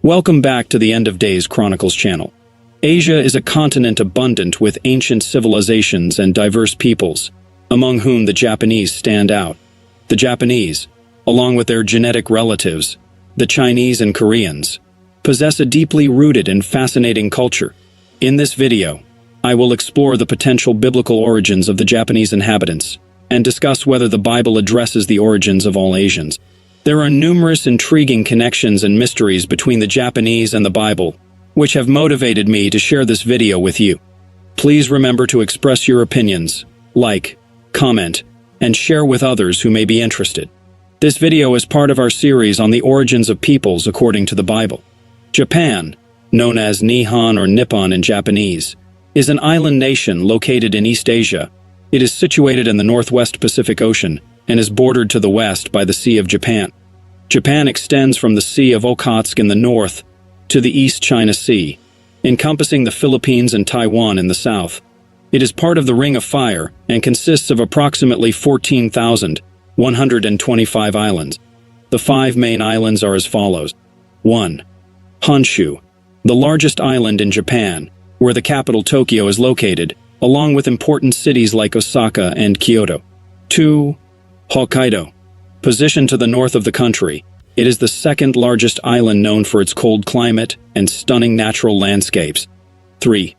Welcome back to the End of Days Chronicles channel. Asia is a continent abundant with ancient civilizations and diverse peoples, among whom the Japanese stand out. The Japanese, along with their genetic relatives, the Chinese and Koreans, possess a deeply rooted and fascinating culture. In this video, I will explore the potential biblical origins of the Japanese inhabitants and discuss whether the Bible addresses the origins of all Asians. There are numerous intriguing connections and mysteries between the Japanese and the Bible, which have motivated me to share this video with you. Please remember to express your opinions, like, comment, and share with others who may be interested. This video is part of our series on the origins of peoples according to the Bible. Japan, known as Nihon or Nippon in Japanese, is an island nation located in East Asia. It is situated in the northwest Pacific Ocean and is bordered to the west by the Sea of Japan. Japan extends from the Sea of Okhotsk in the north to the East China Sea, encompassing the Philippines and Taiwan in the south. It is part of the Ring of Fire and consists of approximately 14,125 islands. The 5 main islands are as follows. 1. Honshu, the largest island in Japan, where the capital Tokyo is located, along with important cities like Osaka and Kyoto. 2. Hokkaido. Positioned to the north of the country, it is the second largest island known for its cold climate and stunning natural landscapes. 3.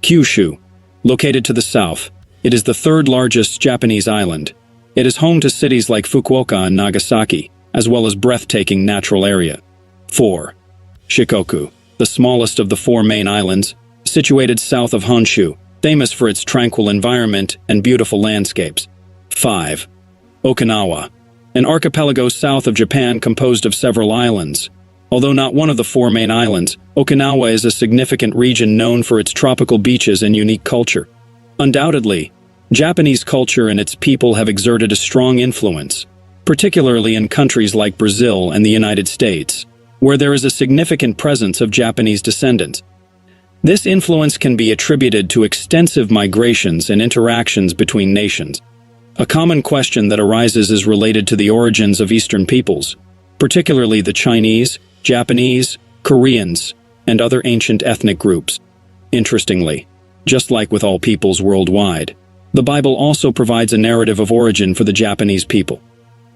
Kyushu. Located to the south, it is the third largest Japanese island. It is home to cities like Fukuoka and Nagasaki, as well as breathtaking natural area. 4. Shikoku, the smallest of the 4 main islands, situated south of Honshu, famous for its tranquil environment and beautiful landscapes. 5. Okinawa, an archipelago south of Japan composed of several islands. Although not one of the 4 main islands, Okinawa is a significant region known for its tropical beaches and unique culture. Undoubtedly, Japanese culture and its people have exerted a strong influence, particularly in countries like Brazil and the United States, where there is a significant presence of Japanese descendants. This influence can be attributed to extensive migrations and interactions between nations. A common question that arises is related to the origins of Eastern peoples, particularly the Chinese, Japanese, Koreans, and other ancient ethnic groups. Interestingly, just like with all peoples worldwide, the Bible also provides a narrative of origin for the Japanese people.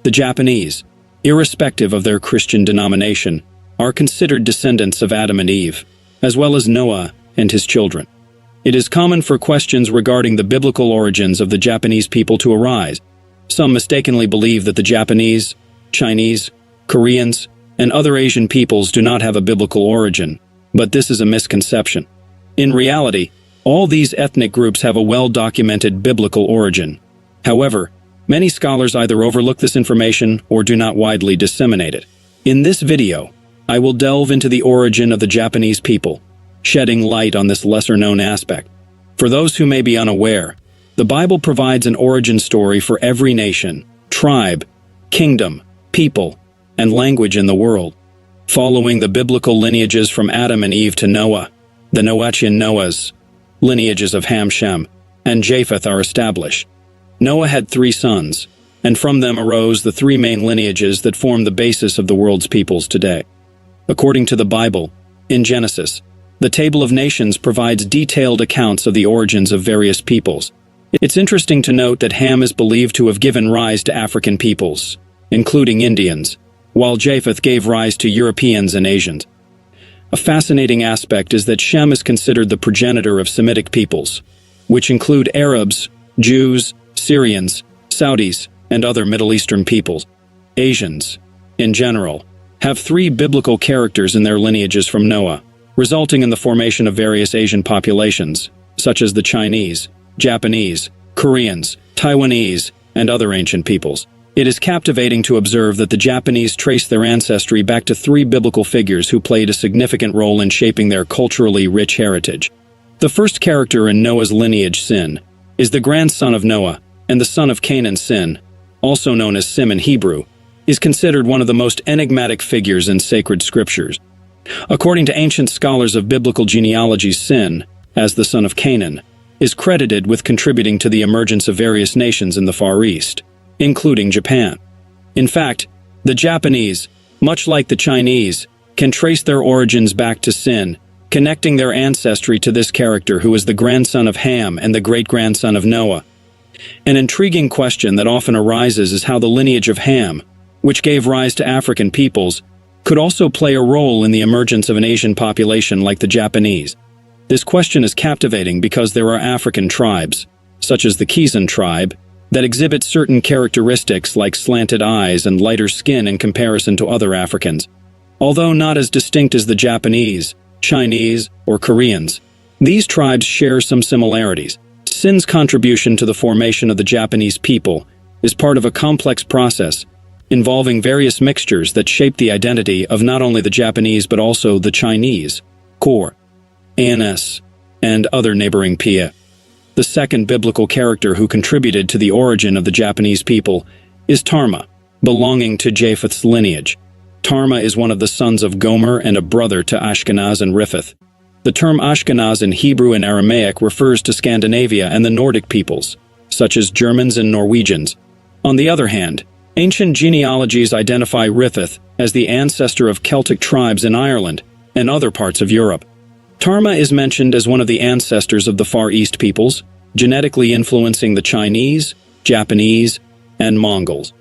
The Japanese, irrespective of their Christian denomination, are considered descendants of Adam and Eve, as well as Noah and his children. It is common for questions regarding the biblical origins of the Japanese people to arise. Some mistakenly believe that the Japanese, Chinese, Koreans, and other Asian peoples do not have a biblical origin, but this is a misconception. In reality, all these ethnic groups have a well-documented biblical origin. However, many scholars either overlook this information or do not widely disseminate it. In this video, I will delve into the origin of the Japanese people, shedding light on this lesser-known aspect. For those who may be unaware, the Bible provides an origin story for every nation, tribe, kingdom, people, and language in the world. Following the biblical lineages from Adam and Eve to Noah, the Noachian Noahs, lineages of Ham, Shem, and Japheth are established. Noah had 3 sons, and from them arose the 3 main lineages that form the basis of the world's peoples today. According to the Bible, in Genesis, the Table of Nations provides detailed accounts of the origins of various peoples. It's interesting to note that Ham is believed to have given rise to African peoples, including Indians, while Japheth gave rise to Europeans and Asians. A fascinating aspect is that Shem is considered the progenitor of Semitic peoples, which include Arabs, Jews, Syrians, Saudis, and other Middle Eastern peoples. Asians, in general, have 3 biblical characters in their lineages from Noah, resulting in the formation of various Asian populations, such as the Chinese, Japanese, Koreans, Taiwanese, and other ancient peoples. It is captivating to observe that the Japanese trace their ancestry back to 3 biblical figures who played a significant role in shaping their culturally rich heritage. The first character in Noah's lineage, Sin, is the grandson of Noah, and the son of Canaan. Sin, also known as Sim in Hebrew, is considered one of the most enigmatic figures in sacred scriptures. According to ancient scholars of biblical genealogy, Sin, as the son of Canaan, is credited with contributing to the emergence of various nations in the Far East, including Japan. In fact, the Japanese, much like the Chinese, can trace their origins back to Sin, connecting their ancestry to this character who is the grandson of Ham and the great-grandson of Noah. An intriguing question that often arises is how the lineage of Ham, which gave rise to African peoples, could also play a role in the emergence of an Asian population like the Japanese. This question is captivating because there are African tribes, such as the Kizan tribe, that exhibit certain characteristics like slanted eyes and lighter skin in comparison to other Africans. Although not as distinct as the Japanese, Chinese, or Koreans, these tribes share some similarities. Sin's contribution to the formation of the Japanese people is part of a complex process involving various mixtures that shape the identity of not only the Japanese but also the Chinese, Kor, Ans, and other neighboring Pia. The second biblical character who contributed to the origin of the Japanese people is Tarma, belonging to Japheth's lineage. Tarma is one of the sons of Gomer and a brother to Ashkenaz and Riphath. The term Ashkenaz in Hebrew and Aramaic refers to Scandinavia and the Nordic peoples, such as Germans and Norwegians. On the other hand, ancient genealogies identify Riphath as the ancestor of Celtic tribes in Ireland and other parts of Europe. Tarma is mentioned as one of the ancestors of the Far East peoples, genetically influencing the Chinese, Japanese, and Mongols.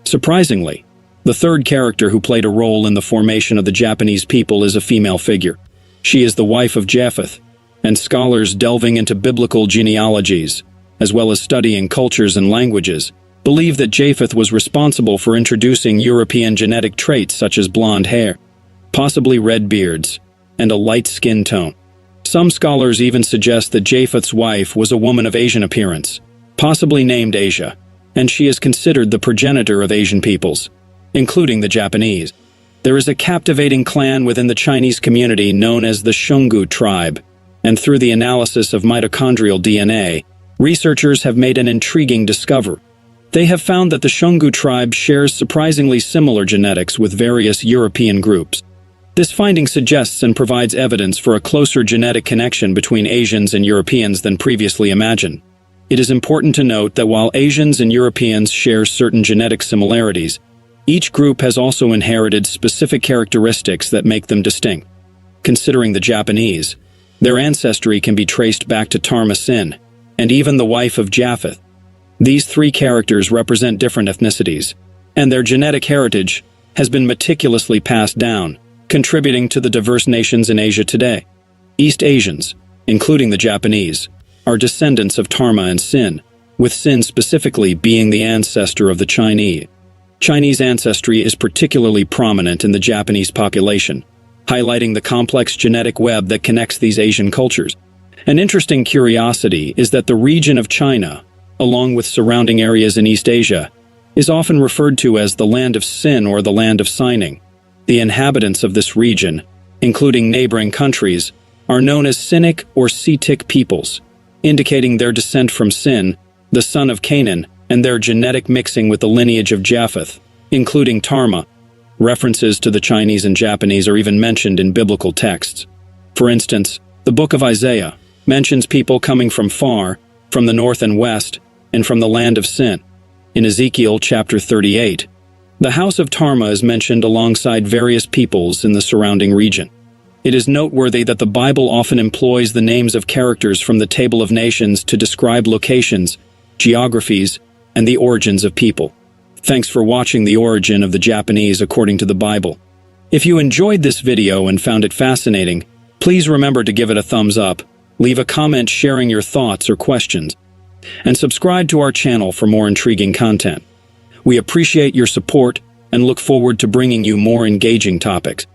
Surprisingly, the third character who played a role in the formation of the Japanese people is a female figure. She is the wife of Japheth, and scholars delving into biblical genealogies, as well as studying cultures and languages, believe that Japheth was responsible for introducing European genetic traits such as blonde hair, possibly red beards, and a light skin tone. Some scholars even suggest that Japheth's wife was a woman of Asian appearance, possibly named Asia, and she is considered the progenitor of Asian peoples, including the Japanese. There is a captivating clan within the Chinese community known as the Shungu tribe, and through the analysis of mitochondrial DNA, researchers have made an intriguing discovery. They have found that the Shungu tribe shares surprisingly similar genetics with various European groups. This finding suggests and provides evidence for a closer genetic connection between Asians and Europeans than previously imagined. It is important to note that while Asians and Europeans share certain genetic similarities, each group has also inherited specific characteristics that make them distinct. Considering the Japanese, their ancestry can be traced back to Tarma Sin, and even the wife of Japheth. These three characters represent different ethnicities, and their genetic heritage has been meticulously passed down, contributing to the diverse nations in Asia today. East Asians, including the Japanese, are descendants of Tarma and Sin, with Sin specifically being the ancestor of the Chinese. Chinese ancestry is particularly prominent in the Japanese population, highlighting the complex genetic web that connects these Asian cultures. An interesting curiosity is that the region of China, along with surrounding areas in East Asia, is often referred to as the land of Sin or the land of Sining. The inhabitants of this region, including neighboring countries, are known as Sinic or Setic peoples, indicating their descent from Sin, the son of Canaan, and their genetic mixing with the lineage of Japheth, including Tarma. References to the Chinese and Japanese are even mentioned in biblical texts. For instance, the book of Isaiah mentions people coming from far, from the north and west, and from the land of Sin. In Ezekiel chapter 38, the house of Tarma is mentioned alongside various peoples in the surrounding region. It is noteworthy that the Bible often employs the names of characters from the Table of Nations to describe locations, geographies, and the origins of people. Thanks for watching the origin of the Japanese according to the Bible. If you enjoyed this video and found it fascinating, please remember to give it a thumbs up, leave a comment sharing your thoughts or questions, and subscribe to our channel for more intriguing content. We appreciate your support and look forward to bringing you more engaging topics.